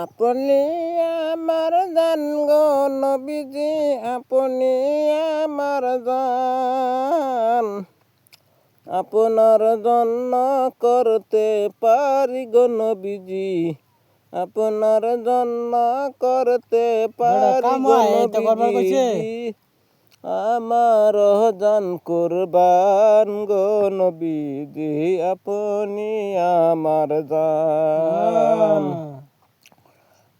আপনি আমার জান গো নবীজি, আপনি আমার জান, আপনার জন্য করতে পারি গো নবীজি, আপনার জন্য করতে পারি গো নবীজি, আমার জান কুরবান গো নবীজি, আপনি আমার জান,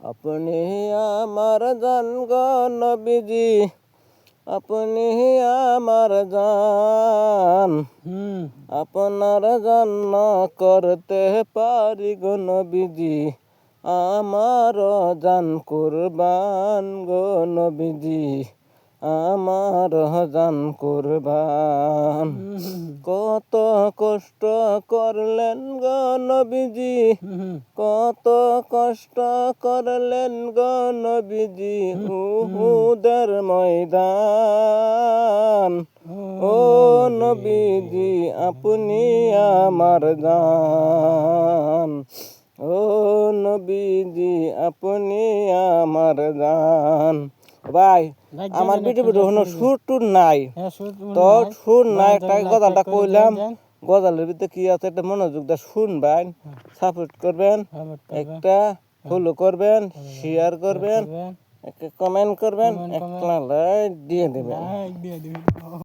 আপনি আমার জান গো নবীজি, আপনি আমার জান, আপনার জন্য করতে পারি গো নবীজি, আমার জান কুরবান গো নবীজি, আমার জান কুরবান। কত কষ্ট করলেন গো নবীজি, কত কষ্ট করলেন গো নবীজি, উহুদের ময়দান, ও নবীজি আপনি আমার জান, ও নবীজি আপনি আমার জান। ভাই আমার ভিডিও হলো সুর টুর নাই, তো সুর নাই, একটা গজালটা কইলাম, গজালের ভিতরে কি আছে একটা মনোযোগ দিয়ে শুনবেন, সাপোর্ট করবেন, একটা ফলো করবেন, শেয়ার করবেন, একটা কমেন্ট করবেন, একটা লাইক দিয়ে দেবেন।